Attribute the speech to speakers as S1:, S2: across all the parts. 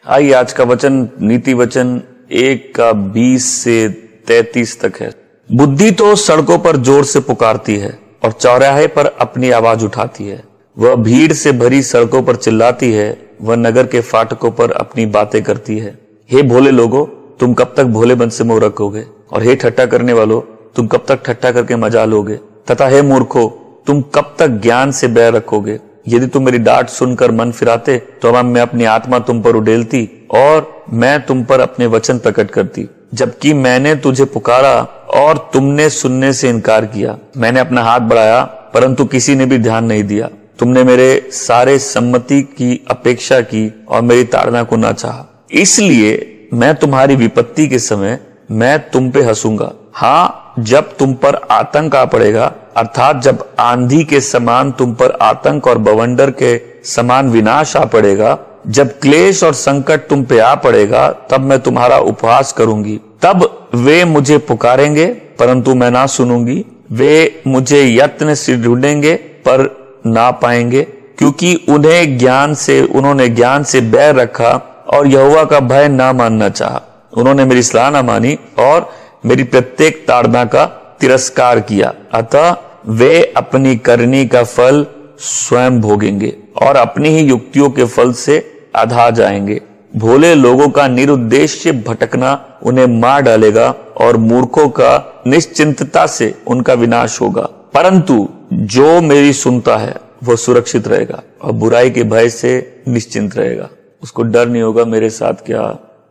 S1: आइए आज का वचन नीति वचन 1:20 से 33 तक है। बुद्धि तो सड़कों पर जोर से पुकारती है और चौराहे पर अपनी आवाज उठाती है। वह भीड़ से भरी सड़कों पर चिल्लाती है, वह नगर के फाटकों पर अपनी बातें करती है। हे भोले लोगों, तुम कब तक भोलेपन से मुंह रखोगे? और हे ठट्ठा करने वालों, तुम कब तक ठट्ठा करके मजा लोगे? तथा हे मूर्खों, तुम कब तक ज्ञान से बैर रखोगे? यदि तुम मेरी डांट सुनकर मन फिराते तो अब मैं अपनी आत्मा तुम पर उड़ेलती और मैं तुम पर अपने वचन प्रकट करती। जबकि मैंने तुझे पुकारा और तुमने सुनने से इनकार किया। मैंने अपना हाथ बढ़ाया परंतु किसी ने भी ध्यान नहीं दिया। तुमने मेरे सारे सम्मति की अपेक्षा की और मेरी ताड़ना को ना चाहा। इसलिए मैं तुम्हारी विपत्ति के समय मैं तुम पे हंसूंगा। हाँ, जब तुम पर आतंक आ पड़ेगा, अर्थात जब आंधी के समान तुम पर आतंक और बवंडर के समान विनाश आ पड़ेगा, जब क्लेश और संकट तुम पे आ पड़ेगा, तब मैं तुम्हारा उपहास करूंगी। तब वे मुझे पुकारेंगे परंतु मैं ना सुनूंगी। वे मुझे यत्न से ढूंढेंगे पर ना पाएंगे, क्योंकि उन्होंने ज्ञान से बैर रखा और यहोवा का भय ना मानना चाहा। उन्होंने मेरी सलाह ना मानी और मेरी प्रत्येक ताड़ना का तिरस्कार किया। अतः वे अपनी करनी का फल स्वयं भोगेंगे और अपनी ही युक्तियों के फल से अधा जाएंगे। भोले लोगों का निरुद्देश्य भटकना उन्हें मार डालेगा और मूर्खों का निश्चिंतता से उनका विनाश होगा। परंतु जो मेरी सुनता है वह सुरक्षित रहेगा और बुराई के भय से निश्चिंत रहेगा। उसको डर नहीं होगा मेरे साथ क्या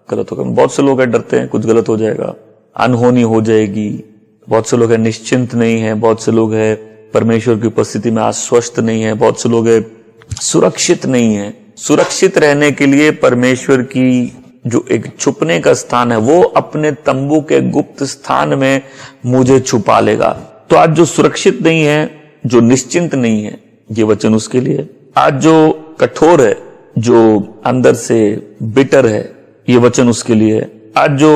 S1: गलत होगा। बहुत से लोग डरते हैं कुछ गलत हो जाएगा, अनहोनी हो जाएगी। बहुत से लोग है निश्चिंत नहीं है, बहुत से लोग है परमेश्वर की उपस्थिति में आश्वस्त नहीं है, बहुत से लोग है सुरक्षित नहीं है। सुरक्षित रहने के लिए परमेश्वर की जो एक छुपने का स्थान है, वो अपने तंबू के गुप्त स्थान में मुझे छुपा लेगा। तो आज जो सुरक्षित नहीं है, जो निश्चिंत नहीं है, ये वचन उसके लिए। आज जो कठोर है, जो अंदर से बिटर है, ये वचन उसके लिए है। आज जो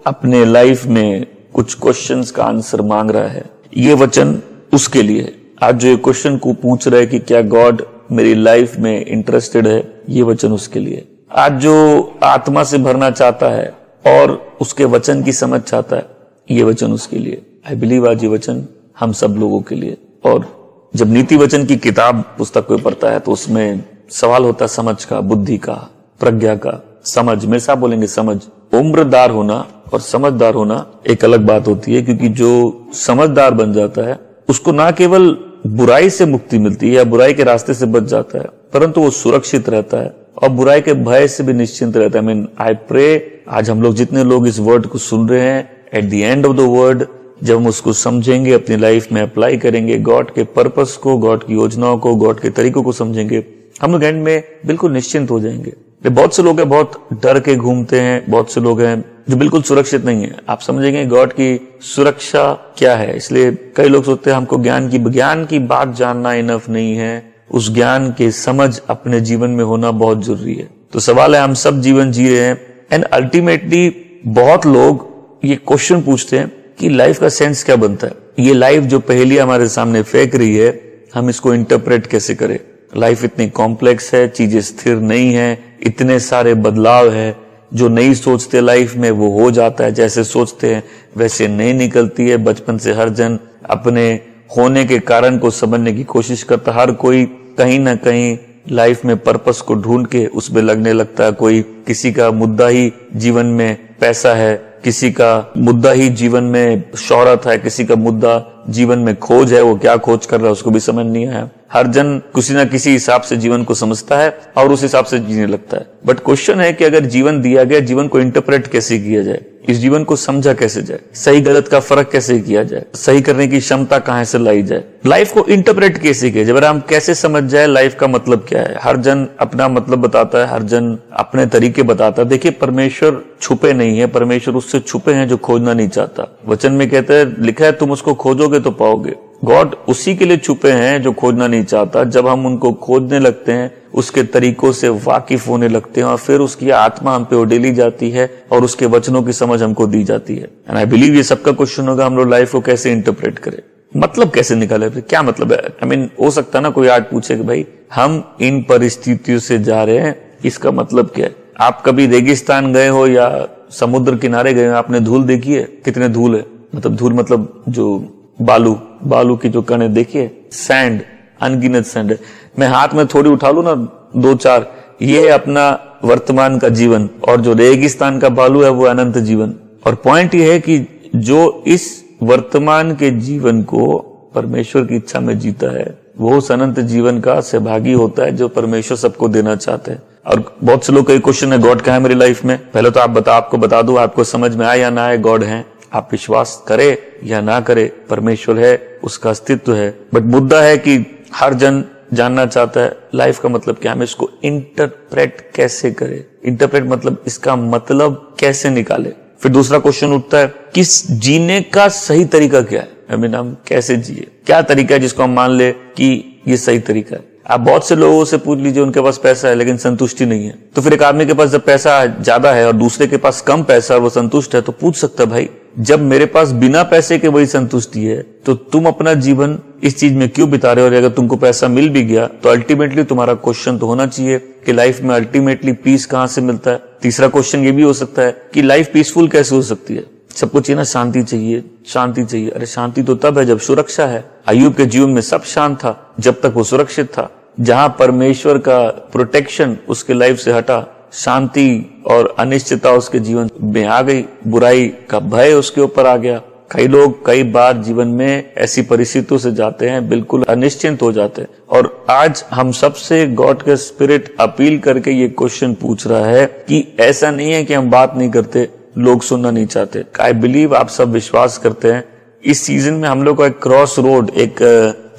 S1: अपने लाइफ में कुछ क्वेश्चंस का आंसर मांग रहा है, ये वचन उसके लिए। आज जो ये क्वेश्चन को पूछ रहा है कि क्या गॉड मेरी लाइफ में इंटरेस्टेड है, ये वचन उसके लिए। आज जो आत्मा से भरना चाहता है और उसके वचन की समझ चाहता है, ये वचन उसके लिए। आई बिलीव आज ये वचन हम सब लोगों के लिए। और जब नीति वचन की किताब पुस्तक को पढ़ता है तो उसमें सवाल होता है समझ का, बुद्धि का, प्रज्ञा का। समझ में साहब बोलेंगे समझ, उम्रदार होना और समझदार होना एक अलग बात होती है। क्योंकि जो समझदार बन जाता है उसको ना केवल बुराई से मुक्ति मिलती है या बुराई के रास्ते से बच जाता है, परंतु वो सुरक्षित रहता है और बुराई के भय से भी निश्चिंत रहता है। आई प्रे आज हम लोग जितने लोग इस वर्ड को सुन रहे हैं, at the end of the word जब हम उसको समझेंगे, अपनी लाइफ में अप्लाई करेंगे, गॉड के पर्पस को, गॉड की योजनाओं को, गॉड के तरीकों को समझेंगे, हम लोग एंड में बिल्कुल निश्चिंत हो जाएंगे। बहुत से लोग हैं बहुत डर के घूमते हैं, बहुत से लोग हैं जो बिल्कुल सुरक्षित नहीं है। आप समझेंगे गॉड की सुरक्षा क्या है। इसलिए कई लोग सोचते हैं हमको ज्ञान की बात जानना इनफ नहीं है, उस ज्ञान के समझ अपने जीवन में होना बहुत जरूरी है। तो सवाल है हम सब जीवन जी रहे हैं एंड अल्टीमेटली बहुत लोग ये क्वेश्चन पूछते हैं कि लाइफ का सेंस क्या बनता है। ये लाइफ जो पहेलियां हमारे सामने फेंक रही है, हम इसको इंटरप्रेट कैसे करें। लाइफ इतनी कॉम्प्लेक्स है, चीजें स्थिर नहीं है, इतने सारे बदलाव है। जो नहीं सोचते लाइफ में वो हो जाता है, जैसे सोचते हैं वैसे नहीं निकलती है। बचपन से हर जन अपने होने के कारण को समझने की कोशिश करता, हर कोई कहीं ना कहीं लाइफ में पर्पस को ढूंढ के उसमें लगने लगता है। कोई किसी का मुद्दा ही जीवन में पैसा है, किसी का मुद्दा ही जीवन में शोहरत है, किसी का मुद्दा जीवन में खोज है, वो क्या खोज कर रहा है उसको भी समझ नहीं आया। हर जन किसी ना किसी हिसाब से जीवन को समझता है और उस हिसाब से जीने लगता है। बट क्वेश्चन है कि अगर जीवन दिया गया, जीवन को इंटरप्रेट कैसे किया जाए, इस जीवन को समझा कैसे जाए, सही गलत का फर्क कैसे किया जाए, सही करने की क्षमता कहां से लाई जाए, लाइफ को इंटरप्रेट कैसे किया जाए, हम कैसे समझ जाए लाइफ का मतलब क्या है। हर जन अपना मतलब बताता है, हर जन अपने तरीके बताता है। देखिए परमेश्वर छुपे नहीं है, परमेश्वर उससे छुपे हैं जो खोजना नहीं चाहता। वचन में कहते हैं, लिखा है तुम उसको खोजोगे तो पाओगे। गॉड उसी के लिए छुपे हैं जो खोजना नहीं चाहता। जब हम उनको खोजने लगते हैं, उसके तरीकों से वाकिफ होने लगते हैं और फिर उसकी आत्मा हम पे उडेली जाती है और उसके वचनों की समझ हमको दी जाती है। एंड आई बिलीव ये सबका क्वेश्चन होगा, हम लोग लाइफ को कैसे इंटरप्रेट करें, मतलब कैसे निकाले, क्या मतलब है। हो सकता है ना कोई आज पूछे कि भाई हम इन परिस्थितियों से जा रहे हैं, इसका मतलब क्या है। आप कभी रेगिस्तान गए हो या समुद्र किनारे गए हो, आपने धूल देखी है? कितने धूल है, मतलब धूल मतलब जो बालू की जो कण है, देखिए सैंड, अनगिनत सैंड है। मैं हाथ में थोड़ी उठा लू ना 2-4, ये है अपना वर्तमान का जीवन, और जो रेगिस्तान का बालू है वो अनंत जीवन। और पॉइंट ये है कि जो इस वर्तमान के जीवन को परमेश्वर की इच्छा में जीता है वो उस अनंत जीवन का सहभागी होता है जो परमेश्वर सबको देना चाहते हैं। और बहुत से लोग कई क्वेश्चन है, गॉड कहाँ है मेरी लाइफ में? पहले तो आपको बता दूं, आपको समझ में आए या ना आए, गॉड है। आप विश्वास करे या ना करे, परमेश्वर है, उसका अस्तित्व है। बट मुद्दा है कि हर जन जानना चाहता है लाइफ का मतलब क्या है, हम इसको इंटरप्रेट कैसे करें। इंटरप्रेट मतलब इसका मतलब कैसे निकाले। फिर दूसरा क्वेश्चन उठता है, किस जीने का सही तरीका क्या है? हम कैसे जिए, क्या तरीका है जिसको हम मान ले कि ये सही तरीका है। आप बहुत से लोगों से पूछ लीजिए, उनके पास पैसा है लेकिन संतुष्टि नहीं है। तो फिर एक आदमी के पास जब पैसा ज्यादा है और दूसरे के पास कम पैसा और वो संतुष्ट है, तो पूछ सकता है, भाई जब मेरे पास बिना पैसे के वही संतुष्टि है तो तुम अपना जीवन इस चीज में क्यों बिता रहे हो? और अगर तुमको पैसा मिल भी गया तो अल्टीमेटली तुम्हारा क्वेश्चन तो होना चाहिए कि लाइफ में अल्टीमेटली पीस कहां से मिलता है। तीसरा क्वेश्चन ये भी हो सकता है कि लाइफ पीसफुल कैसे हो सकती है? सबको चाहिए ना शांति चाहिए, शांति चाहिए। अरे शांति तो तब है जब सुरक्षा है। अय्यूब के जीवन में सब शांत था जब तक वो सुरक्षित था। जहां परमेश्वर का प्रोटेक्शन उसके लाइफ से हटा, शांति और अनिश्चितता उसके जीवन में आ गई, बुराई का भय उसके ऊपर आ गया। कई लोग कई बार जीवन में ऐसी परिस्थितियों से जाते हैं, बिल्कुल अनिश्चिंत हो जाते हैं। और आज हम सबसे गॉड का स्पिरिट अपील करके ये क्वेश्चन पूछ रहा है कि ऐसा नहीं है कि हम बात नहीं करते, लोग सुनना नहीं चाहते। आई बिलीव आप सब विश्वास करते हैं। इस सीजन में हम लोग को एक क्रॉस रोड, एक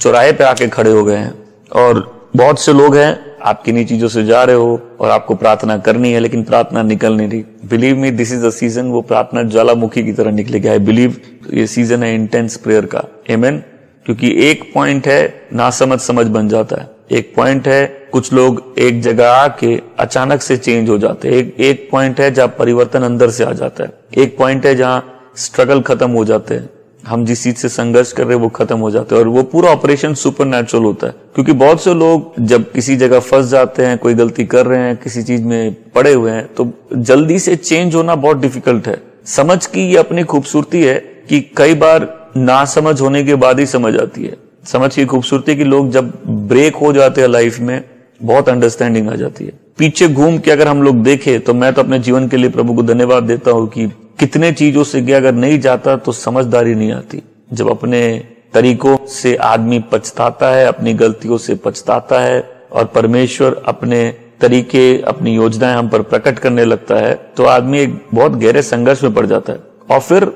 S1: चौराहे पे आके खड़े हो गए हैं और बहुत से लोग हैं आप किन्हीं चीजों से जा रहे हो और आपको प्रार्थना करनी है लेकिन प्रार्थना निकल नहीं रही। Believe me, this is the season वो प्रार्थना ज्वालामुखी की तरह निकलेगी। आई बिलीव ये सीजन है इंटेंस प्रेयर का। आमेन। क्योंकि एक पॉइंट है ना समझ बन जाता है। एक पॉइंट है कुछ लोग एक जगह आके अचानक से चेंज हो जाते हैं। एक पॉइंट है जहां परिवर्तन अंदर से आ जाता है। एक पॉइंट है जहां स्ट्रगल खत्म हो जाते हैं, हम जिस चीज से संघर्ष कर रहे हैं वो खत्म हो जाते हैं और वो पूरा ऑपरेशन सुपरनैचुरल होता है। क्योंकि बहुत से लोग जब किसी जगह फंस जाते हैं, कोई गलती कर रहे हैं, किसी चीज में पड़े हुए हैं, तो जल्दी से चेंज होना बहुत डिफिकल्ट है। समझ की ये अपनी खूबसूरती है कि कई बार ना समझ होने के बाद ही समझ आती है। समझ की खूबसूरती कि लोग जब ब्रेक हो जाते हैं लाइफ में, बहुत अंडरस्टैंडिंग आ जाती है। पीछे घूम के अगर हम लोग देखें तो मैं तो अपने जीवन के लिए प्रभु को धन्यवाद देता हूं कि कितने चीजों से गया, अगर नहीं जाता तो समझदारी नहीं आती। जब अपने तरीकों से आदमी पछताता है, अपनी गलतियों से पछताता है और परमेश्वर अपने तरीके, अपनी योजनाएं हम पर प्रकट करने लगता है, तो आदमी एक बहुत गहरे संघर्ष में पड़ जाता है। और फिर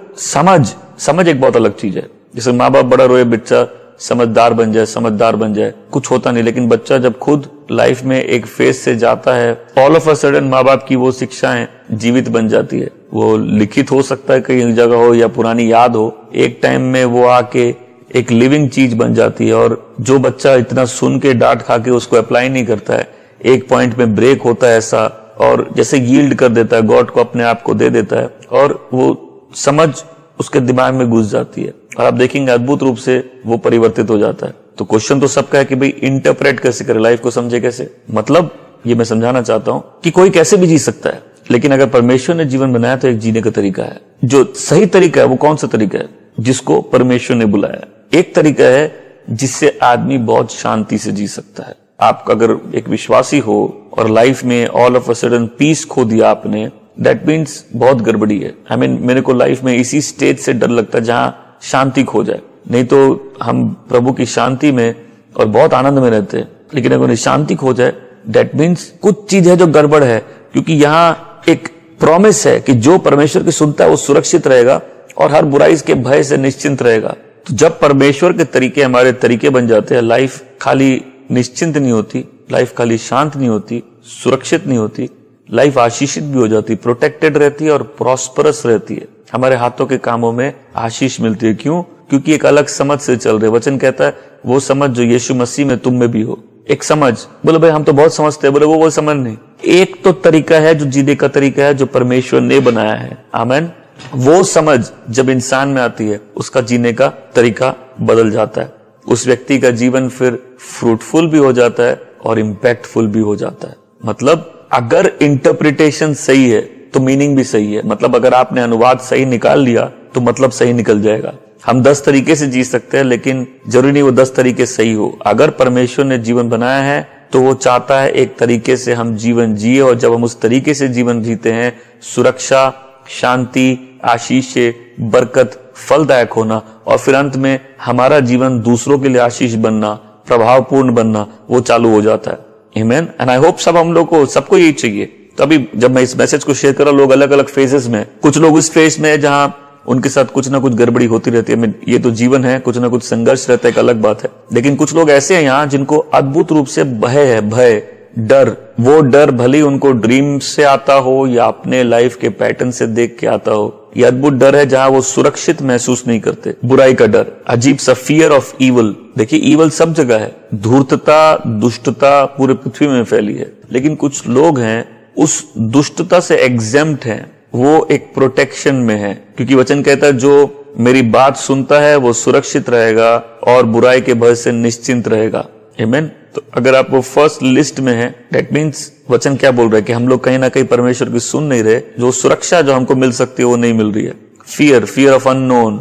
S1: समझ एक बहुत अलग चीज है। जैसे माँ बाप बड़ा रोए बच्चा समझदार बन जाए, कुछ होता नहीं। लेकिन बच्चा जब खुद लाइफ में एक फेज से जाता है, ऑल ऑफ अ सडन माँ बाप की वो शिक्षाएं जीवित बन जाती है। वो लिखित हो सकता है कहीं जगह हो या पुरानी याद हो, एक टाइम में वो आके एक लिविंग चीज बन जाती है। और जो बच्चा इतना सुन के डांट खा के उसको अप्लाई नहीं करता है, एक पॉइंट में ब्रेक होता है ऐसा, और जैसे यील्ड कर देता है, गॉड को अपने आप को दे देता है और वो समझ उसके दिमाग में घुस जाती है और आप देखेंगे अद्भुत रूप से वो परिवर्तित हो जाता है। तो क्वेश्चन तो सबका है कि भाई इंटरप्रेट कैसे करे, लाइफ को समझे कैसे। मतलब ये मैं समझाना चाहता हूं कि कोई कैसे भी जी सकता है, लेकिन अगर परमेश्वर ने जीवन बनाया तो एक जीने का तरीका है। जो सही तरीका है वो कौन सा तरीका है? जिसको परमेश्वर ने बुलाया। एक तरीका है जिससे आदमी बहुत शांति से जी सकता है। आप अगर एक विश्वासी हो और लाइफ में all of a sudden peace खो दिया आपने, दैट मीन्स बहुत गड़बड़ी है। आई मीन मेरे को लाइफ में इसी स्टेज से डर लगता है जहां शांति खो जाए। नहीं तो हम प्रभु की शांति में और बहुत आनंद में रहते हैं, लेकिन अगर शांति खो जाए दैट मीन्स कुछ चीज है जो गड़बड़ है। क्योंकि यहाँ एक प्रॉमिस है कि जो परमेश्वर की सुनता है वो सुरक्षित रहेगा और हर बुराई के भय से निश्चिंत रहेगा। तो जब परमेश्वर के तरीके हमारे तरीके बन जाते हैं, लाइफ खाली निश्चिंत नहीं होती, लाइफ खाली शांत नहीं होती, सुरक्षित नहीं होती, लाइफ आशीषित भी हो जाती, प्रोटेक्टेड रहती है और प्रॉस्परस रहती है। हमारे हाथों के कामों में आशीष मिलती है। क्यों? क्योंकि एक अलग समझ से चल रहे। वचन कहता है वो समझ जो यीशु मसीह में तुम में भी हो। एक समझ, बोले भाई हम तो बहुत समझते हैं, बोले वो समझ नहीं। एक तो तरीका है जो जीने का तरीका है जो परमेश्वर ने बनाया है। आमीन। वो समझ जब इंसान में आती है उसका जीने का तरीका बदल जाता है। उस व्यक्ति का जीवन फिर फ्रूटफुल भी हो जाता है और इम्पैक्टफुल भी हो जाता है। मतलब अगर इंटरप्रिटेशन सही है तो मीनिंग भी सही है। मतलब अगर आपने अनुवाद सही निकाल लिया तो मतलब सही निकल जाएगा। हम 10 तरीके से जी सकते हैं, लेकिन जरूरी नहीं वो 10 तरीके सही हो। अगर परमेश्वर ने जीवन बनाया है तो वो चाहता है एक तरीके से हम जीवन जिए, और जब हम उस तरीके से जीवन जीते हैं, सुरक्षा, शांति, आशीष, बरकत, फलदायक होना, और फिर अंत में हमारा जीवन दूसरों के लिए आशीष बनना, प्रभावपूर्ण बनना, वो चालू हो जाता है। आमीन। एंड आई होप सब हम लोग को, सबको यही चाहिए। तो अभी जब मैं इस मैसेज को शेयर कर रहा हूं, लोग अलग अलग फेजेस में, कुछ लोग उस फेज में है जहां उनके साथ कुछ ना कुछ गड़बड़ी होती रहती है। ये तो जीवन है, कुछ ना कुछ संघर्ष रहता है, एक अलग बात है। लेकिन कुछ लोग ऐसे हैं यहाँ जिनको अद्भुत रूप से भय है, भय, डर। वो डर भले उनको ड्रीम से आता हो या अपने लाइफ के पैटर्न से देख के आता हो। ये अद्भुत डर है जहां वो सुरक्षित महसूस नहीं करते। बुराई का डर, अजीब सा फियर ऑफ इवल। देखिए इवल सब जगह है, धूर्तता, दुष्टता पूरे पृथ्वी में फैली है। लेकिन कुछ लोग हैं उस दुष्टता से एग्जेम्प्ट हैं, वो एक प्रोटेक्शन में है, क्योंकि वचन कहता है जो मेरी बात सुनता है वो सुरक्षित रहेगा और बुराई के भय से निश्चिंत रहेगा। आमीन। तो अगर आप वो फर्स्ट लिस्ट में है, दैट मीन्स वचन क्या बोल रहा है कि हम लोग कहीं ना कहीं परमेश्वर की सुन नहीं रहे। जो सुरक्षा जो हमको मिल सकती है वो नहीं मिल रही है। फियर ऑफ अननोन,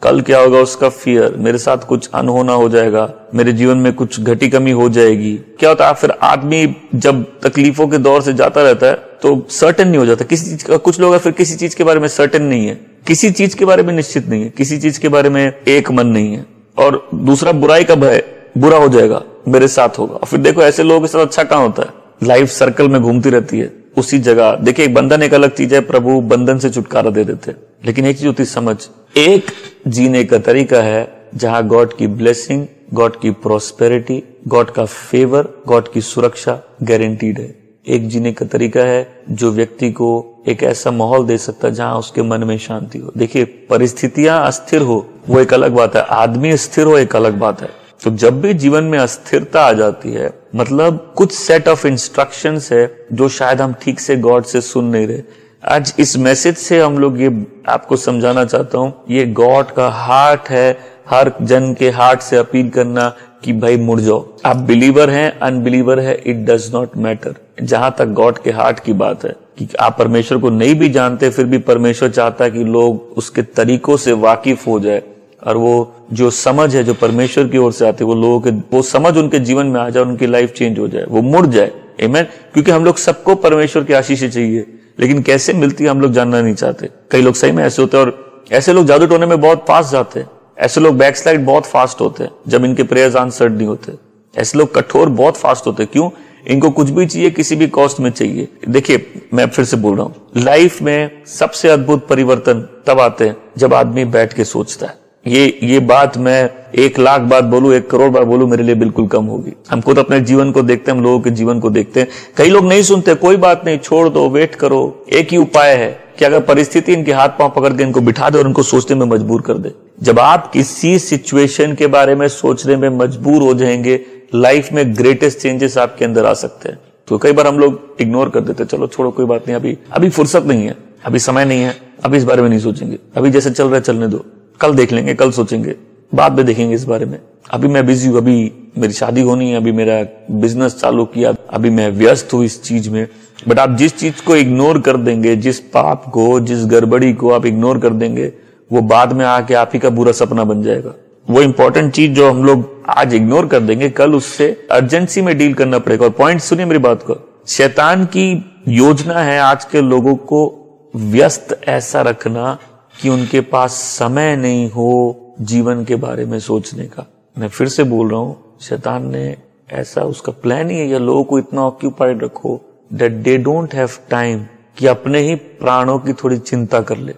S1: कल क्या होगा उसका फियर, मेरे साथ कुछ अनहोना हो जाएगा, मेरे जीवन में कुछ घटी कमी हो जाएगी। क्या होता है फिर आदमी जब तकलीफों के दौर से जाता रहता है तो सर्टेन नहीं हो जाता किसी चीज का। कुछ लोग फिर किसी चीज के बारे में सर्टेन नहीं है, किसी चीज के बारे में निश्चित नहीं है, किसी चीज के बारे में एक मन नहीं है। और दूसरा बुराई का भय, बुरा हो जाएगा, मेरे साथ होगा। और फिर देखो ऐसे लोगों के साथ अच्छा कहां होता है, लाइफ सर्कल में घूमती रहती है उसी जगह। देखिए बंधन एक अलग चीज है, प्रभु बंधन से छुटकारा दे देते, लेकिन एक चीज होती समझ। एक जीने का तरीका है जहां गॉड की ब्लेसिंग, गॉड की प्रॉस्पेरिटी, गॉड का फेवर, गॉड की सुरक्षा गारंटीड है। एक जीने का तरीका है जो व्यक्ति को एक ऐसा माहौल दे सकता है जहां उसके मन में शांति हो। देखिए परिस्थितियां अस्थिर हो वो एक अलग बात है, आदमी स्थिर हो एक अलग बात है। तो जब भी जीवन में अस्थिरता आ जाती है, मतलब कुछ सेट ऑफ इंस्ट्रक्शंस है जो शायद हम ठीक से गॉड से सुन नहीं रहे। आज इस मैसेज से हम लोग ये आपको समझाना चाहता हूं, ये गॉड का हार्ट है, हर जन के हार्ट से अपील करना कि भाई मुड़ जाओ। आप बिलीवर हैं, अनबिलीवर है, इट डज नॉट मैटर। जहां तक गॉड के हार्ट की बात है कि आप परमेश्वर को नहीं भी जानते, फिर भी परमेश्वर चाहता है कि लोग उसके तरीकों से वाकिफ हो जाए, और वो जो समझ है जो परमेश्वर की ओर से आती है वो लोगों के, वो समझ उनके जीवन में आ जाए, उनकी लाइफ चेंज हो जाए, वो मुड़ जाए। आमीन। क्योंकि हम लोग सबको परमेश्वर की आशीष चाहिए, लेकिन कैसे मिलती है हम लोग जानना नहीं चाहते। कई लोग सही में ऐसे होते हैं, और ऐसे लोग जादू टोने में बहुत फास्ट जाते हैं। ऐसे लोग बैकस्लाइड बहुत फास्ट होते हैं जब इनके प्रेयर्स आंसर्ड नहीं होते। ऐसे लोग कठोर बहुत फास्ट होते हैं। क्यों? इनको कुछ भी चाहिए, किसी भी कॉस्ट में चाहिए। देखिए मैं फिर से बोल रहा हूं, लाइफ में सबसे अद्भुत परिवर्तन तब आते हैं जब आदमी बैठ के सोचता है। ये बात मैं 1,00,000 बार बोलूं, 1 करोड़ बार बोलूं, मेरे लिए बिल्कुल कम होगी। हम खुद अपने जीवन को देखते हैं, हम लोगों के जीवन को देखते हैं। कई लोग नहीं सुनते, कोई बात नहीं, छोड़ दो, वेट करो। एक ही उपाय है कि अगर परिस्थिति इनके हाथ पांव पकड़ के इनको बिठा दे और इनको सोचने में मजबूर कर दे। जब आप किसी सिचुएशन के बारे में सोचने में मजबूर हो जाएंगे, लाइफ में ग्रेटेस्ट चेंजेस आपके अंदर आ सकते हैं। तो कई बार हम लोग इग्नोर कर देते, चलो छोड़ो कोई बात नहीं, अभी फुर्सत नहीं है, अभी समय नहीं है, अभी इस बारे में नहीं सोचेंगे, अभी जैसे चल रहा है चलने दो, कल देख लेंगे, कल सोचेंगे, बाद में देखेंगे इस बारे में, अभी मैं बिजी हूं, अभी मेरी शादी होनी है, अभी मेरा बिजनेस चालू किया, अभी मैं व्यस्त हूं इस चीज में। बट आप जिस चीज को इग्नोर कर देंगे, जिस पाप को, जिस गड़बड़ी को आप इग्नोर कर देंगे, वो बाद में आके आप ही का बुरा सपना बन जाएगा। वो इंपॉर्टेंट चीज जो हम लोग आज इग्नोर कर देंगे, कल उससे अर्जेंसी में डील करना पड़ेगा। और पॉइंट सुनिए मेरी बात को, शैतान की योजना है आज के लोगों को व्यस्त ऐसा रखना कि उनके पास समय नहीं हो जीवन के बारे में सोचने का। मैं फिर से बोल रहा हूं, शैतान ने ऐसा, उसका प्लान ही है, या लोगों को इतना ऑक्यूपाइड रखो that they don't have time कि अपने ही प्राणों की थोड़ी चिंता कर ले।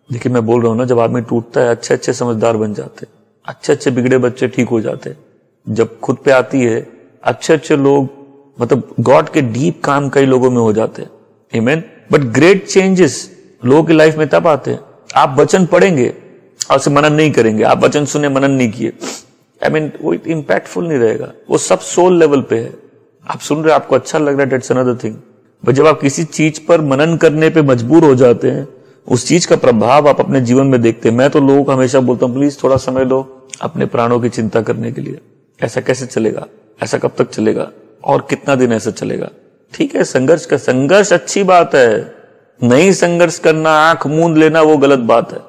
S1: देखिए मैं बोल रहा हूं ना, जब आदमी टूटता है, अच्छे अच्छे समझदार बन जाते, अच्छे अच्छे बिगड़े बच्चे ठीक हो जाते। जब खुद पे आती है, अच्छे अच्छे लोग, मतलब गॉड के डीप काम कई लोगों में हो जाते हैं। आमीन। बट ग्रेट चेंजेस लोगों की लाइफ में तब आते हैं, आप वचन पढ़ेंगे और उसे मनन नहीं करेंगे, आप वचन सुने मनन नहीं किए, वो इंपैक्टफुल नहीं रहेगा। वो सब सोल लेवल पे है, आप सुन रहे, आपको अच्छा लग रहा है, दैट्स अनदर थिंग। बट जब आप किसी चीज पर मनन करने पे मजबूर हो जाते हैं, उस चीज का प्रभाव आप अपने जीवन में देखते हैं। मैं तो लोगों को हमेशा बोलता हूं, प्लीज थोड़ा समय लो अपने प्राणों की चिंता करने के लिए। ऐसा कैसे चलेगा? ऐसा कब तक चलेगा? और कितना दिन ऐसा चलेगा? ठीक है, संघर्ष अच्छी बात है, नहीं संघर्ष करना, आंख मूंद लेना वो गलत बात है,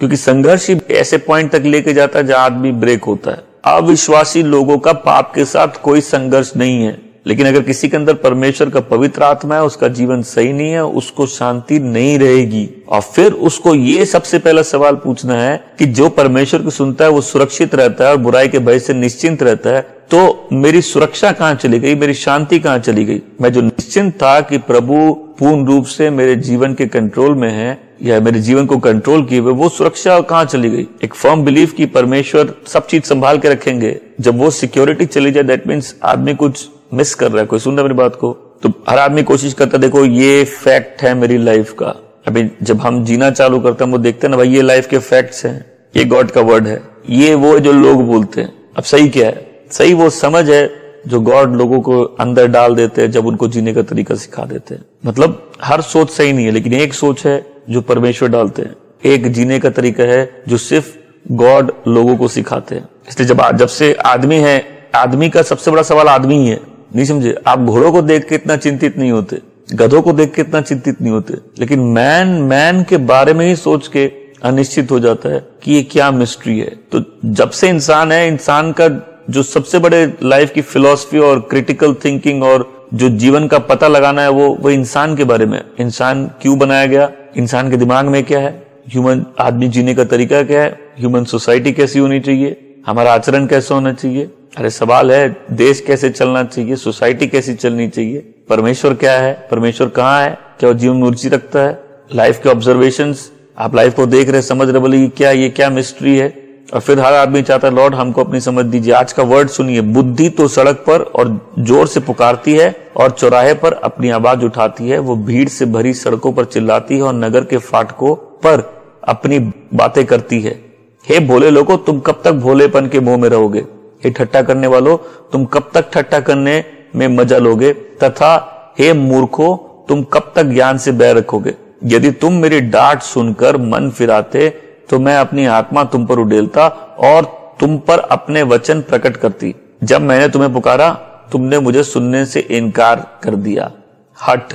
S1: क्योंकि संघर्ष ही ऐसे पॉइंट तक लेके जाता है जहां आदमी ब्रेक होता है। अविश्वासी लोगों का पाप के साथ कोई संघर्ष नहीं है, लेकिन अगर किसी के अंदर परमेश्वर का पवित्र आत्मा है, उसका जीवन सही नहीं है, उसको शांति नहीं रहेगी। और फिर उसको ये सबसे पहला सवाल पूछना है कि जो परमेश्वर को सुनता है वो सुरक्षित रहता है और बुराई के भय से निश्चिंत रहता है, तो मेरी सुरक्षा कहां चली गई, मेरी शांति कहां चली गई? मैं जो निश्चिंत था कि प्रभु पूर्ण रूप से मेरे जीवन के कंट्रोल में है या मेरे जीवन को कंट्रोल किए हुए, वो सुरक्षा कहां चली गई? एक फर्म बिलीफ की परमेश्वर सब चीज संभाल के रखेंगे, जब वो सिक्योरिटी चली जाए, दैट मीन्स आदमी कुछ मिस कर रहा है। कोई सुन रहा है मेरी बात को? तो हर आदमी कोशिश करता है, देखो ये फैक्ट है मेरी लाइफ का। अभी जब हम जीना चालू करते हैं, वो देखते हैं ना भाई, ये लाइफ के फैक्ट्स हैं, ये गॉड का वर्ड है, ये वो जो लोग बोलते हैं। अब सही क्या है? सही वो समझ है जो गॉड लोगों को अंदर डाल देते हैं जब उनको जीने का तरीका सिखा देते हैं। मतलब हर सोच सही नहीं है, लेकिन एक सोच है जो परमेश्वर डालते हैं, एक जीने का तरीका है जो सिर्फ गॉड लोगों को सिखाते हैं। इसलिए जब से आदमी है, आदमी का सबसे बड़ा सवाल आदमी ही है, नहीं समझे? आप घोड़ों को देख के इतना चिंतित नहीं होते, गधों को देख के इतना चिंतित नहीं होते, लेकिन मैन के बारे में ही सोच के अनिश्चित हो जाता है कि ये क्या मिस्ट्री है। तो जब से इंसान है, इंसान का जो सबसे बड़े लाइफ की फिलॉसफी और क्रिटिकल थिंकिंग और जो जीवन का पता लगाना है, वो इंसान के बारे में। इंसान क्यों बनाया गया, इंसान के दिमाग में क्या है, ह्यूमन आदमी जीने का तरीका क्या है, ह्यूमन सोसाइटी कैसी होनी चाहिए, हमारा आचरण कैसा होना चाहिए। अरे सवाल है, देश कैसे चलना चाहिए, सोसाइटी कैसी चलनी चाहिए, परमेश्वर क्या है, परमेश्वर कहाँ है, क्या वो जीवन में रुचि रखता है, लाइफ के ऑब्जर्वेशंस, आप लाइफ को देख रहे, समझ रहे, बोले ये क्या मिस्ट्री है। और फिर हर आदमी चाहता है, लॉर्ड हमको अपनी समझ दीजिए। आज का वर्ड सुनिए, बुद्धि तो सड़क पर और जोर से पुकारती है और चौराहे पर अपनी आवाज उठाती है, वो भीड़ से भरी सड़कों पर चिल्लाती है और नगर के फाटकों पर अपनी बातें करती है। हे भोले लोगों, तुम कब तक भोलेपन के मोह में रहोगे? हे ठट्ठा करने वालों, तुम कब तक ठट्ठा करने में मजा लोगे? तथा हे मूर्खों, तुम कब तक ज्ञान से बैर रखोगे? यदि तुम मेरी डांट सुनकर मन फिराते तो मैं अपनी आत्मा तुम पर उड़ेलता और तुम पर अपने वचन प्रकट करती। जब मैंने तुम्हें पुकारा, तुमने मुझे सुनने से इनकार कर दिया। हट।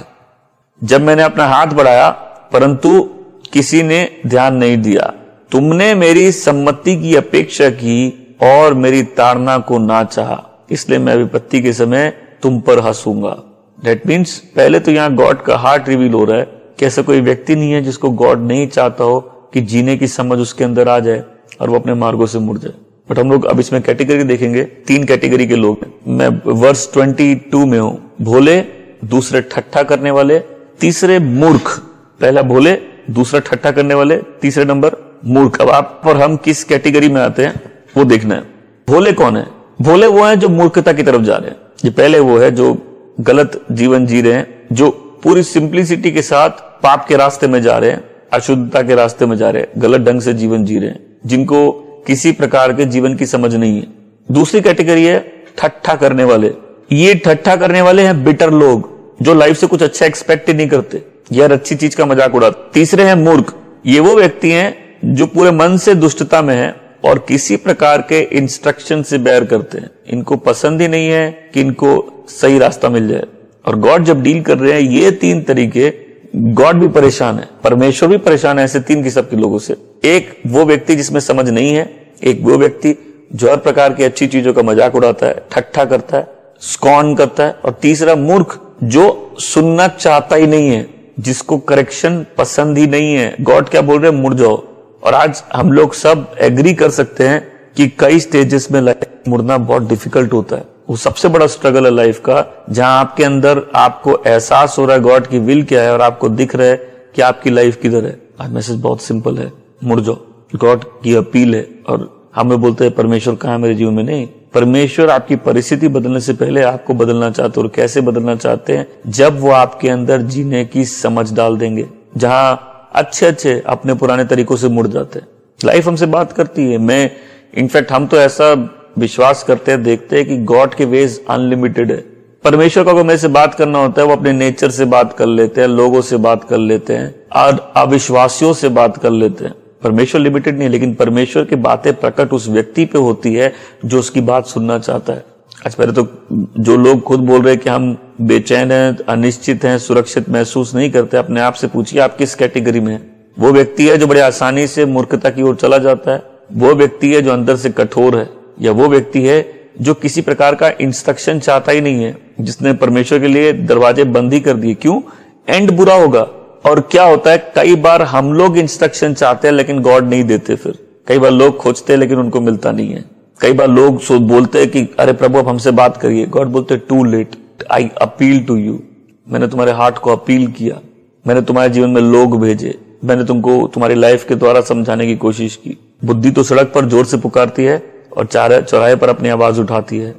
S1: जब मैंने अपना हाथ बढ़ाया, परंतु किसी ने ध्यान नहीं दिया। तुमने मेरी सम्मति की अपेक्षा की और मेरी ताड़ना को ना चाहा, इसलिए मैं विपत्ति के समय तुम पर हंसूंगा। दैट मीन्स पहले तो यहाँ गॉड का हार्ट रिवील हो रहा है कि ऐसा कोई व्यक्ति नहीं है जिसको गॉड नहीं चाहता हो कि जीने की समझ उसके अंदर आ जाए और वो अपने मार्गों से मुड़ जाए। बट हम लोग अब इसमें कैटेगरी देखेंगे, 3 कैटेगरी के लोग। मैं वर्स 22 में हूं। भोले, दूसरे ठट्ठा करने वाले, तीसरे मूर्ख। पहला भोले, दूसरा ठट्ठा करने वाले, तीसरे नंबर मूर्ख। अब आप और हम किस कैटेगरी में आते हैं वो देखना है। भोले कौन है? भोले वो है जो मूर्खता की तरफ जा रहे हैं। ये पहले वो है जो गलत जीवन जी रहे हैं, जो पूरी सिंप्लिसिटी के साथ पाप के रास्ते में जा रहे हैं, अशुद्धता के रास्ते में जा रहे हैं, गलत ढंग से जीवन जी रहे हैं, जिनको किसी प्रकार के जीवन की समझ नहीं है। दूसरी कैटेगरी है ठट्ठा करने वाले। ये ठट्ठा करने वाले हैं बिटर लोग, जो लाइफ से कुछ अच्छा एक्सपेक्ट ही नहीं करते, यार अच्छी चीज का मजाक उड़ाते। तीसरे हैं मूर्ख। ये वो व्यक्ति हैं जो पूरे मन से दुष्टता में है और किसी प्रकार के इंस्ट्रक्शन से बैर करते हैं। इनको पसंद ही नहीं है कि इनको सही रास्ता मिल जाए। और गॉड जब डील कर रहे हैं ये 3 तरीके, गॉड भी परेशान है, परमेश्वर भी परेशान है ऐसे 3 किस्म के लोगों से। एक वो व्यक्ति जिसमें समझ नहीं है, एक वो व्यक्ति जो हर प्रकार की अच्छी चीजों का मजाक उड़ाता है, ठट्ठा करता है, स्कॉन करता है, और तीसरा मूर्ख जो सुनना चाहता ही नहीं है, जिसको करेक्शन पसंद ही नहीं है। गॉड क्या बोल रहे हैं? मुड़ जाओ। और आज हम लोग सब एग्री कर सकते हैं कि कई स्टेजेस में लाइफ मुड़ना बहुत डिफिकल्ट होता है। वो सबसे बड़ा स्ट्रगल है लाइफ का, जहां आपके अंदर आपको एहसास हो रहा है गॉड की विल क्या है और आपको दिख रहा है कि आपकी लाइफ किधर है। आज मैसेज बहुत सिंपल है, मुड़ जाओ। गॉड की अपील है। और हमें बोलते हैं परमेश्वर कहाँ है मेरे जीवन में? नहीं, परमेश्वर आपकी परिस्थिति बदलने से पहले आपको बदलना चाहते हैं। और कैसे बदलना चाहते हैं? जब वो आपके अंदर जीने की समझ डाल देंगे, जहां अच्छे अपने पुराने तरीकों से मुड़ जाते हैं। लाइफ हमसे बात करती है। मैं इनफैक्ट हम तो ऐसा विश्वास करते हैं, देखते हैं कि गॉड के वेज अनलिमिटेड है। परमेश्वर को मेरे से बात करना होता है, वो अपने नेचर से बात कर लेते हैं, लोगों से बात कर लेते हैं और अविश्वासियों से बात कर लेते हैं। परमेश्वर लिमिटेड नहीं है, लेकिन परमेश्वर की बातें प्रकट उस व्यक्ति पे होती है जो उसकी बात सुनना चाहता है। आज पहले तो जो लोग खुद बोल रहे हैं कि हम बेचैन हैं, अनिश्चित हैं, सुरक्षित महसूस नहीं करते, अपने आप से पूछिए आप किस कैटेगरी में हैं। वो व्यक्ति है जो बड़े आसानी से मूर्खता की ओर चला जाता है, वो व्यक्ति है जो अंदर से कठोर है, या वो व्यक्ति है जो किसी प्रकार का इंस्ट्रक्शन चाहता ही नहीं है, जिसने परमेश्वर के लिए दरवाजे बंद ही कर दिए। क्यों? एंड बुरा होगा। और क्या होता है, कई बार हम लोग इंस्ट्रक्शन चाहते हैं लेकिन गॉड नहीं देते। फिर कई बार लोग खोजते हैं लेकिन उनको मिलता नहीं है। कई बार लोग बोलते हैं कि अरे प्रभु अब हमसे बात करिए, गॉड बोलते too late, I appeal to you. मैंने तुम्हारे हार्ट को अपील किया, मैंने तुम्हारे जीवन में लोग भेजे, मैंने तुमको तुम्हारी लाइफ के द्वारा समझाने की कोशिश की। बुद्धि तो सड़क पर जोर से पुकारती है और चौराहे पर अपनी आवाज उठाती है।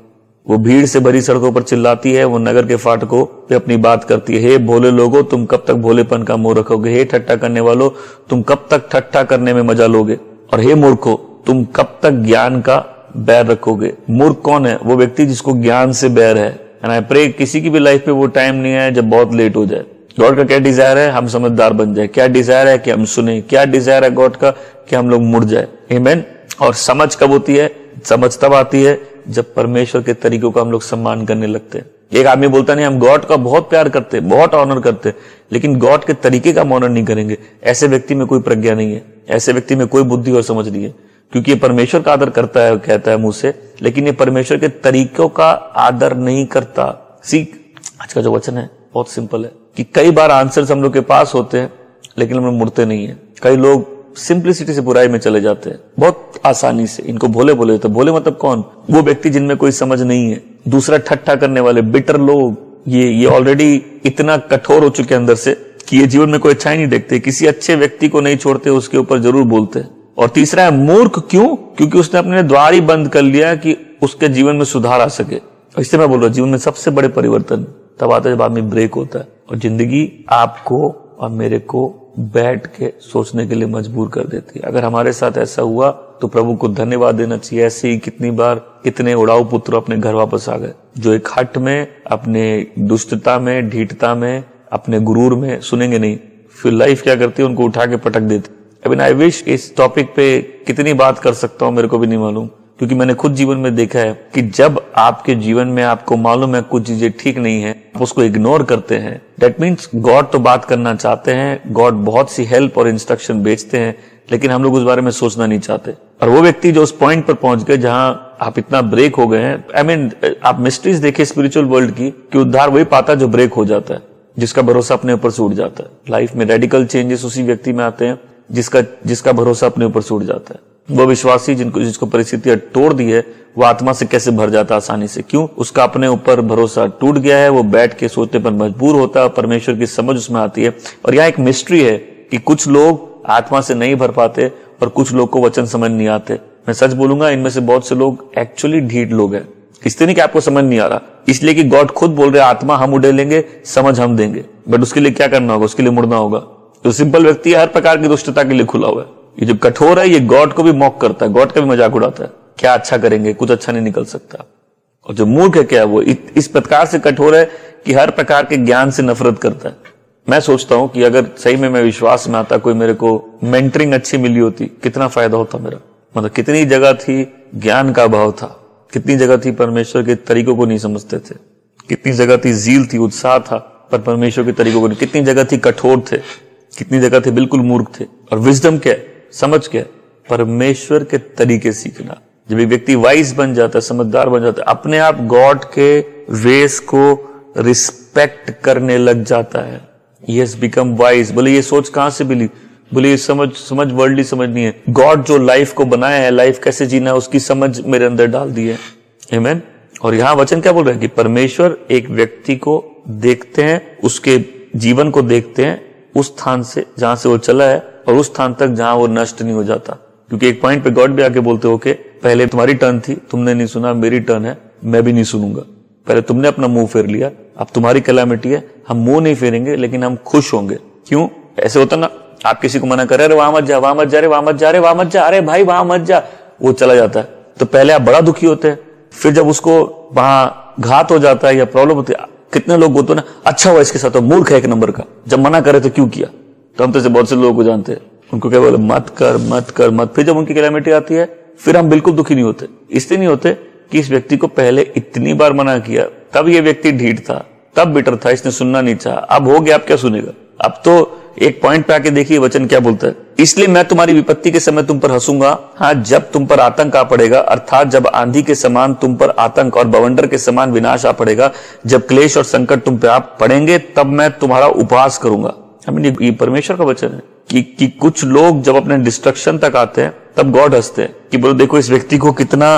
S1: वो भीड़ से भरी सड़कों पर चिल्लाती है, वो नगर के फाटकों पे अपनी बात करती है। हे भोले लोगो, तुम कब तक भोलेपन का मोह रखोगे? हे ठट्ठा करने वालों, तुम कब तक ठट्ठा करने में मजा लोगे? और हे मूर्खो, तुम कब तक ज्ञान का बैर रखोगे? मूर्ख कौन है? वो व्यक्ति जिसको ज्ञान से बैर है। एंड आई प्रे किसी की भी लाइफ पे वो टाइम नहीं आए जब बहुत लेट हो जाए। गॉड का क्या डिजायर है? हम समझदार बन जाए। क्या डिजायर है? कि हम सुने। क्या डिजायर है गॉड का? कि हम लोग मुड़ जाए। आमीन। और समझ कब होती है? समझ तब आती है जब परमेश्वर के तरीकों का हम लोग सम्मान करने लगते हैं। एक आदमी बोलता नहीं हम गॉड का बहुत प्यार करते, बहुत ऑनर करते, लेकिन गॉड के तरीके का ऑनर नहीं करेंगे। ऐसे व्यक्ति में कोई प्रज्ञा नहीं है, ऐसे व्यक्ति में कोई बुद्धि और समझ नहीं है। क्योंकि ये परमेश्वर का आदर करता है, कहता है मुंह से, लेकिन ये परमेश्वर के तरीकों का आदर नहीं करता। सीख, आज का जो वचन है बहुत सिंपल है कि कई बार आंसर्स हम लोग के पास होते हैं लेकिन हम लोग मुड़ते नहीं है। कई लोग सिंप्लिसिटी से बुराई में चले जाते हैं बहुत आसानी से। इनको भोले बोले, तो भोले मतलब कौन? वो व्यक्ति जिनमें कोई समझ नहीं है। दूसरा, ठट्ठा करने वाले, बिटर लोग, ये ऑलरेडी इतना कठोर हो चुके अंदर से कि ये जीवन में कोई अच्छा ही नहीं देखते, किसी अच्छे व्यक्ति को नहीं छोड़ते, उसके ऊपर जरूर बोलते हैं। और तीसरा है मूर्ख। क्यों? क्योंकि उसने अपने द्वार ही बंद कर लिया कि उसके जीवन में सुधार आ सके। इससे मैं बोल रहा हूं, जीवन में सबसे बड़े परिवर्तन तब आता है जब आदमी ब्रेक होता है और जिंदगी आपको और मेरे को बैठ के सोचने के लिए मजबूर कर देती है। अगर हमारे साथ ऐसा हुआ तो प्रभु को धन्यवाद देना चाहिए। ऐसे ही कितनी बार कितने उड़ाऊ पुत्र अपने घर वापस आ गए, जो एक हट में, अपने दुष्टता में, ढीठता में, अपने गुरूर में सुनेंगे नहीं, फिर लाइफ क्या करती है, उनको उठा के पटक देती। आई आई विश इस टॉपिक पे कितनी बात कर सकता हूं मेरे को भी नहीं मालूम, क्योंकि मैंने खुद जीवन में देखा है कि जब आपके जीवन में आपको मालूम है कुछ चीजें ठीक नहीं है, आप उसको इग्नोर करते हैं। दैट मीन्स गॉड तो बात करना चाहते हैं, गॉड बहुत सी हेल्प और इंस्ट्रक्शन भेजते हैं, लेकिन हम लोग उस बारे में सोचना नहीं चाहते। और वो व्यक्ति जो उस पॉइंट पर पहुंच गए जहां आप इतना ब्रेक हो गए हैं, आई मीन आप मिस्ट्रीज देखे स्पिरिचुअल वर्ल्ड की, कि उद्धार वही पाता है जो ब्रेक हो जाता है, जिसका भरोसा अपने ऊपर से उठ जाता है। लाइफ में रेडिकल चेंजेस उसी व्यक्ति में आते हैं जिसका भरोसा अपने ऊपर से उठ जाता है। वो विश्वासी जिसको परिस्थितियां तोड़ दी है, वो आत्मा से कैसे भर जाता है आसानी से? क्यों? उसका अपने ऊपर भरोसा टूट गया है, वो बैठ के सोचने पर मजबूर होता है, परमेश्वर की समझ उसमें आती है। और यहाँ एक मिस्ट्री है कि कुछ लोग आत्मा से नहीं भर पाते और कुछ लोग को वचन समझ नहीं आते। मैं सच बोलूंगा, इनमें से बहुत से लोग एक्चुअली ढीठ लोग हैं। इसलिए नहीं कि आपको समझ नहीं आ रहा, इसलिए कि गॉड खुद बोल रहे आत्मा हम उड़ेलेंगे, समझ हम देंगे, बट उसके लिए क्या करना होगा? उसके लिए मुड़ना होगा। तो सिंपल व्यक्ति हर प्रकार की दुष्टता के लिए खुला हुआ है। ये जो कठोर है, ये गॉड को भी मॉक करता है, गॉड का भी मजाक उड़ाता है। क्या अच्छा करेंगे? कुछ अच्छा नहीं निकल सकता। और जो मूर्ख है, क्या वो इस प्रकार से कठोर है कि हर प्रकार के ज्ञान से नफरत करता है। मैं सोचता हूं कि अगर सही में मैं विश्वास में आता, कोई मेरे को मेंटरिंग अच्छी मिली होती, कितना फायदा होता मेरा। मतलब कितनी जगह थी ज्ञान का अभाव था, कितनी जगह थी परमेश्वर के तरीकों को नहीं समझते थे, कितनी जगह थी ज़ील थी, उत्साह था, पर परमेश्वर के तरीकों को नहीं। कितनी जगह थी कठोर थे, कितनी जगह थे बिल्कुल मूर्ख थे। और विजडम क्या है? समझ क्या? परमेश्वर के तरीके सीखना। जब एक व्यक्ति वाइज बन जाता है, समझदार बन जाता है, अपने आप गॉड के वेस को रिस्पेक्ट करने लग जाता है। He has become wise. बोले ये सोच कहां से मिली? बोले ये समझ वर्ल्डली समझ नहीं है। गॉड जो लाइफ को बनाया है, लाइफ कैसे जीना है, उसकी समझ मेरे अंदर डाल दी है। आमीन। और यहां वचन क्या बोल रहे हैं कि परमेश्वर एक व्यक्ति को देखते हैं, उसके जीवन को देखते हैं उस स्थान से जहां से वो चला है और उस स्थान तक जहां वो नष्ट नहीं हो जाता। क्योंकि एक पॉइंट पे गॉड भी आके बोलते हो कि पहले तुम्हारी टर्न थी, तुमने नहीं सुना, मेरी टर्न है, मैं भी नहीं सुनूंगा। पहले तुमने अपना मुंह फेर लिया, अब तुम्हारी कैलामिटी है, हम मुंह नहीं फेरेंगे लेकिन हम खुश होंगे। क्यों? ऐसे होता ना, आप किसी को मना कर रहे, वहां मत जा, वहां मत जा रे, वहां मत जा रे, वहां मत जा, अरे भाई वहां मत जा, वो चला जाता है। तो पहले आप बड़ा दुखी होते हैं, फिर जब उसको वहां घात हो जाता है या प्रॉब्लम होती है, कितने लोग बोलते हैं ना, अच्छा हुआ इसके साथ, तो मूर्ख है एक नंबर का, जब मना करे तो क्यों किया। तो हम तो बहुत से लोगों को जानते हैं, उनको क्या बोले, मत कर मत कर मत। फिर जब उनकी कैलामिटी आती है, फिर हम बिल्कुल दुखी नहीं होते। इसलिए नहीं होते कि इस व्यक्ति को पहले इतनी बार मना किया, तब ये व्यक्ति ढीठ था, तब बिटर था, इसने सुनना नहीं चाहा, अब हो गया, अब क्या सुनेगा। अब तो एक पॉइंट पे आके देखिए वचन क्या बोलता है, इसलिए मैं तुम्हारी विपत्ति के समय तुम पर हंसूंगा, हाँ जब तुम पर आतंक आ पड़ेगा, अर्थात जब आंधी के समान तुम पर आतंक और बवंडर के समान विनाश आ पड़ेगा, जब क्लेश और संकट तुम पे आ पड़ेंगे, तब मैं तुम्हारा उपहास करूंगा। ये परमेश्वर का वचन है कि कुछ लोग जब अपने डिस्ट्रक्शन तक आते हैं तब गॉड हंसते हैं कि बोलो देखो इस व्यक्ति को कितना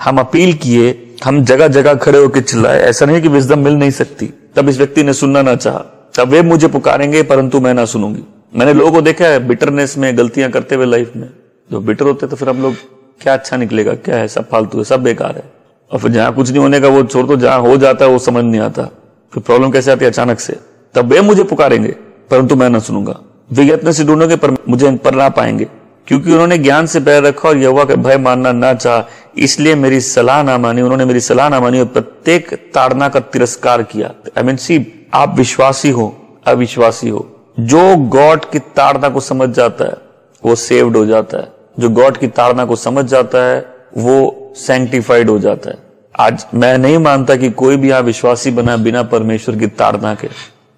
S1: हम अपील किए, हम जगह जगह खड़े होकर चिल्लाए, ऐसा नहीं कि विजडम मिल नहीं सकती, तब इस व्यक्ति ने सुनना ना चाहा, तब वे मुझे पुकारेंगे परंतु मैं ना सुनूंगी। मैंने लोगों को देखा है बिटरनेस में, गलतियां करते हुए लाइफ में, जो बिटर होते तो फिर हम लोग क्या अच्छा निकलेगा, क्या है, सब फालतू है, सब बेकार है, और फिर जहां कुछ नहीं होने का वो छोड़ दो, जहां हो जाता है वो समझ नहीं आता, फिर प्रॉब्लम कैसे आती है अचानक से। तब वे मुझे पुकारेंगे परंतु मैं ना सुनूंगा, वे यत्न से ढूंढोगे पर मुझे पर ना पाएंगे, क्योंकि उन्होंने ज्ञान से बैर रखा और यहोवा का भय मानना ना चाहा, इसलिए मेरी सलाह ना मानी, उन्होंने मेरी सलाह ना मानी और प्रत्येक ताड़ना का तिरस्कार किया। आई मीन सी, आप विश्वासी हो अविश्वासी हो, जो गॉड की ताड़ना को समझ जाता है वो सेव्ड हो जाता है, जो गॉड की ताड़ना को समझ जाता है वो सैंक्टिफाइड हो जाता है। आज मैं नहीं मानता कि कोई भी यहाँ विश्वासी बना बिना परमेश्वर की ताड़ना के।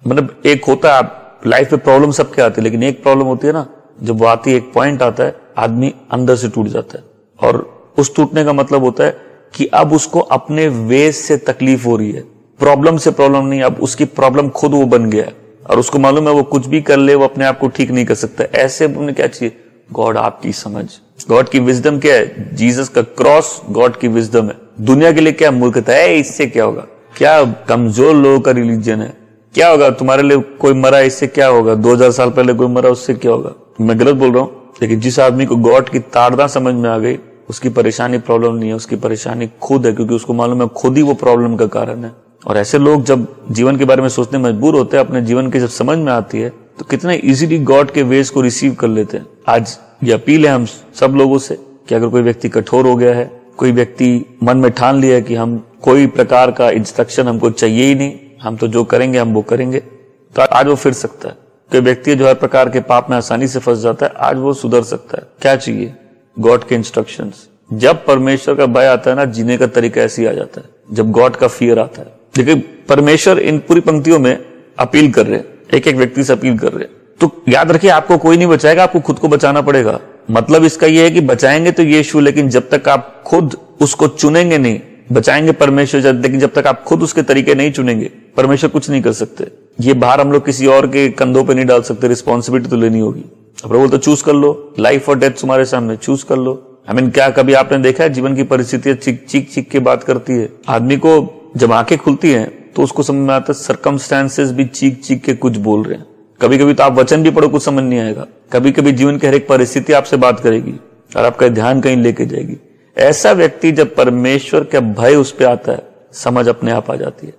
S1: मतलब एक होता है, आप लाइफ में प्रॉब्लम सबके आती है, लेकिन एक प्रॉब्लम होती है ना, जब वो आती है एक पॉइंट आता है, आदमी अंदर से टूट जाता है, और उस टूटने का मतलब होता है कि अब उसको अपने वेज से तकलीफ हो रही है, प्रॉब्लम से प्रॉब्लम नहीं, अब उसकी प्रॉब्लम खुद वो बन गया है, और उसको मालूम है वो कुछ भी कर ले वो अपने आप को ठीक नहीं कर सकता। ऐसे उन्हें क्या चाहिए, गॉड आपकी समझ, गॉड की विजडम क्या है, जीसस का क्रॉस गॉड की विजडम है। दुनिया के लिए क्या मूर्खता है, इससे क्या होगा, क्या कमजोर लोगों का रिलीजन है, क्या होगा, तुम्हारे लिए कोई मरा इससे क्या होगा, 2000 साल पहले कोई मरा उससे क्या होगा। मैं गलत बोल रहा हूं, लेकिन जिस आदमी को गॉड की ताड़ना समझ में आ गई, उसकी परेशानी प्रॉब्लम नहीं है, उसकी परेशानी खुद है, क्योंकि उसको मालूम है खुद ही वो प्रॉब्लम का कारण है। और ऐसे लोग जब जीवन के बारे में सोचने मजबूर होते हैं, अपने जीवन की जब समझ में आती है, तो कितने इजीली गॉड के वेज को रिसीव कर लेते हैं। आज ये अपील है हम सब लोगों से कि अगर कोई व्यक्ति कठोर हो गया है, कोई व्यक्ति मन में ठान लिया है कि हम कोई प्रकार का इंस्ट्रक्शन हमको चाहिए ही नहीं, हम तो जो करेंगे हम वो करेंगे, तो आज वो फिर सकता है। कोई व्यक्ति जो हर प्रकार के पाप में आसानी से फंस जाता है, आज वो सुधर सकता है। क्या चाहिए, गॉड के इंस्ट्रक्शंस। जब परमेश्वर का भय आता है ना, जीने का तरीका ऐसे ही आ जाता है, जब गॉड का फियर आता है। देखिए परमेश्वर इन पूरी पंक्तियों में अपील कर रहे, एक एक व्यक्ति से अपील कर रहे, तो याद रखिए आपको कोई नहीं बचाएगा, आपको खुद को बचाना पड़ेगा। मतलब इसका यह है कि बचाएंगे तो यीशु, लेकिन जब तक आप खुद उसको चुनेंगे नहीं, बचाएंगे परमेश्वर, लेकिन जब तक आप खुद उसके तरीके नहीं चुनेंगे, परमेश्वर कुछ नहीं कर सकते। ये भार हम लोग किसी और के कंधों पे नहीं डाल सकते, रिस्पॉन्सिबिलिटी तो लेनी होगी। प्रभु तो चूज कर लो, लाइफ और डेथ तुम्हारे सामने, चूज कर लो। आई मीन क्या कभी आपने देखा है जीवन की परिस्थितियां चीख चीख के बात करती है, आदमी को जब आंखें खुलती हैं तो उसको समझ में आता है सर्कमस्टेंसेस भी चीख चीख के कुछ बोल रहे हैं। कभी कभी तो आप वचन भी पढ़ो, कुछ समझ नहीं आएगा। कभी कभी जीवन की हर एक परिस्थिति आपसे बात करेगी और आपका ध्यान कहीं लेके जाएगी। ऐसा व्यक्ति जब परमेश्वर का भय उस पर आता है, समझ अपने आप आ जाती है।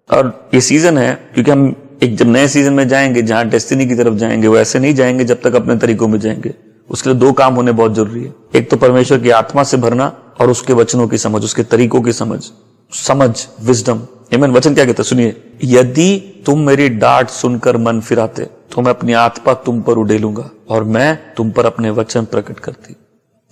S1: और ये सीजन है, क्योंकि हम एक जब नए सीजन में जाएंगे, जहां डेस्टिनी की तरफ जाएंगे, वो ऐसे नहीं जाएंगे जब तक अपने तरीकों में जाएंगे। उसके लिए दो काम होने बहुत जरूरी है, एक तो परमेश्वर की आत्मा से भरना और उसके वचनों की समझ, उसके तरीकों की समझ विजडम। आमीन। वचन क्या कहता है, सुनिए, यदि तुम मेरी डांट सुनकर मन फिराते तो मैं अपनी आत्मा तुम पर उड़ेलूंगा और मैं तुम पर अपने वचन प्रकट करती।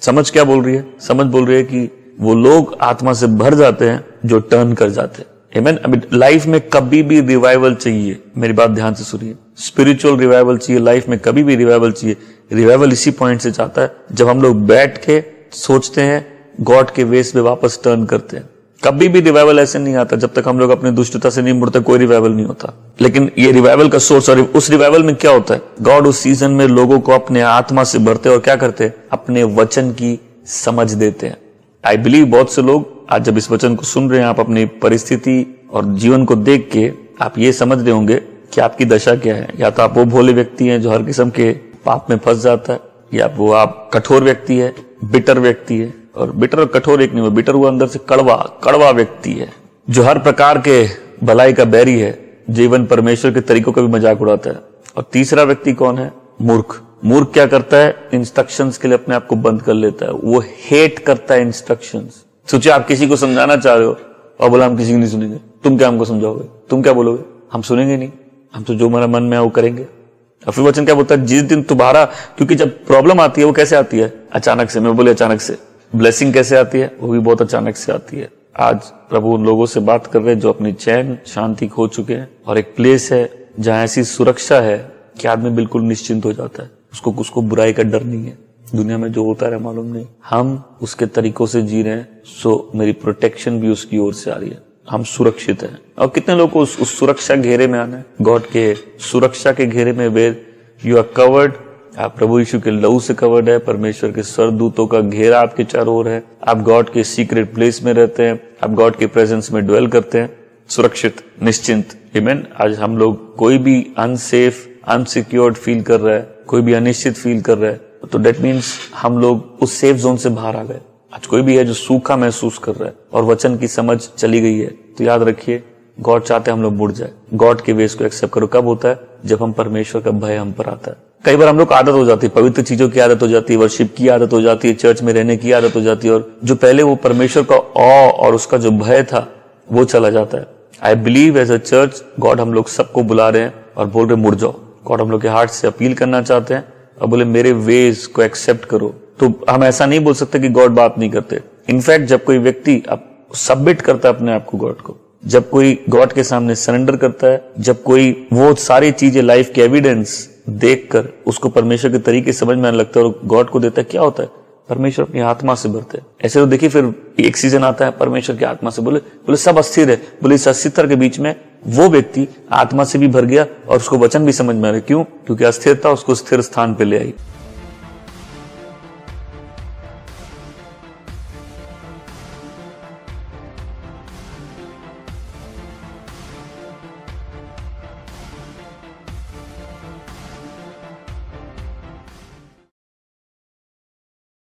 S1: समझ क्या बोल रही है, समझ बोल रही है कि वो लोग आत्मा से भर जाते हैं जो टर्न कर जाते हैं। आमीन। अभी लाइफ में कभी भी रिवाइवल चाहिए, मेरी बात ध्यान से सुनिए, स्पिरिचुअल रिवाइवल चाहिए लाइफ में, कभी भी रिवाइवल चाहिए। रिवाइवल इसी पॉइंट से चाहता है जब हम लोग बैठ के सोचते हैं, गॉड के वेस में वापस टर्न करते हैं। कभी भी रिवाइवल ऐसे नहीं आता जब तक हम लोग अपनी दुष्टता से नहीं मुड़ते, कोई रिवाइवल नहीं होता। लेकिन ये रिवाइवल का सोर्स, और उस रिवाइवल में क्या होता है, गॉड उस सीजन में लोगों को अपने आत्मा से भरते और क्या करते हैं, अपने वचन की समझ देते हैं। आई बिलीव बहुत से लोग आज जब इस वचन को सुन रहे हैं, आप अपनी परिस्थिति और जीवन को देख के आप ये समझ रहे होंगे कि आपकी दशा क्या है। या तो आप वो भोले व्यक्ति हैं जो हर किस्म के पाप में फंस जाता है, या वो आप कठोर व्यक्ति है, बिटर व्यक्ति है। और बिटर और कठोर एक नहीं हुआ, बिटर हुआ अंदर से कड़वा व्यक्ति है जो हर प्रकार के भलाई का बैरी है, जीवन परमेश्वर के तरीकों का भी मजाक उड़ाता है। और तीसरा व्यक्ति कौन है, मूर्ख। मूर्ख क्या करता है, इंस्ट्रक्शंस के लिए अपने आप को बंद कर लेता है, वो हेट करता है इंस्ट्रक्शंस। सोचिए आप किसी को समझाना चाह रहे हो और बोला हम किसी की नहीं सुनेंगे, तुम क्या हमको समझाओगे, तुम क्या बोलोगे, हम सुनेंगे नहीं, हम तो जो हमारा मन में है वो करेंगे। और फिर वचन क्या बोलता है, जिस दिन तुम्हारा, क्योंकि जब प्रॉब्लम आती है वो कैसे आती है, अचानक से। मैं बोले अचानक से। ब्लेसिंग कैसे आती है, वो भी बहुत अचानक से आती है। आज प्रभु उन लोगों से बात कर रहे हैं जो अपनी चैन शांति खो चुके हैं, और एक प्लेस है जहां ऐसी सुरक्षा है कि आदमी बिल्कुल निश्चिंत हो जाता है। उसको बुराई का डर नहीं है। दुनिया में जो होता है मालूम नहीं, हम उसके तरीकों से जी रहे हैं, सो मेरी प्रोटेक्शन भी उसकी ओर से आ रही है, हम सुरक्षित हैं। और कितने लोग को उस सुरक्षा घेरे में आना है, गॉड के सुरक्षा के घेरे में, वेयर यू आर कवर्ड। आप प्रभु यीशु के लहू से कवर्ड है, परमेश्वर के सरदूतों का घेरा आपके चारों ओर है, आप गॉड के सीक्रेट प्लेस में रहते हैं, आप गॉड के प्रेजेंस में ड्वेल करते हैं, सुरक्षित, निश्चिंत। आमीन। आज हम लोग कोई भी अनसेफ, अनसिक्योर्ड फील कर रहा है, कोई भी अनिश्चित फील कर रहा है, तो डेट मीन्स हम लोग उस सेफ जोन से बाहर आ गए। आज कोई भी है जो सूखा महसूस कर रहा है और वचन की समझ चली गई है, तो याद रखिए गॉड चाहते हैं हम लोग मुड़ जाए। गॉड के वेज को एक्सेप्ट करो। कब होता है? जब हम परमेश्वर का भय हम पर आता है। कई बार हम लोग आदत हो जाती है, पवित्र चीजों की आदत हो जाती है, वर्शिप की आदत हो जाती है, चर्च में रहने की आदत हो जाती है, और जो पहले वो परमेश्वर का ऑ और उसका जो भय था वो चला जाता है। I believe as a church God हम लोग सबको बुला रहे हैं और बोल रहे मुड़ जाओ। गॉड हम लोग के हार्ट से अपील करना चाहते हैं और बोले मेरे वेज को एक्सेप्ट करो। तो हम ऐसा नहीं बोल सकते कि गॉड बात नहीं करते। इनफैक्ट जब कोई व्यक्ति सबमिट करता है अपने आप को गॉड को, जब कोई गॉड के सामने सरेंडर करता है, जब कोई वो सारी चीजें लाइफ के एविडेंस देखकर उसको परमेश्वर के तरीके समझ में आने लगता है और गॉड को देता है, क्या होता है? परमेश्वर अपनी आत्मा से भरते हैं। ऐसे तो देखिए फिर एक सीजन आता है परमेश्वर की आत्मा से, बोले सब अस्थिर है, बोले इस अस्थिरता के बीच में वो व्यक्ति आत्मा से भी भर गया और उसको वचन भी समझ में आ रहा। क्यों? क्योंकि अस्थिरता उसको स्थिर स्थान पे ले आई।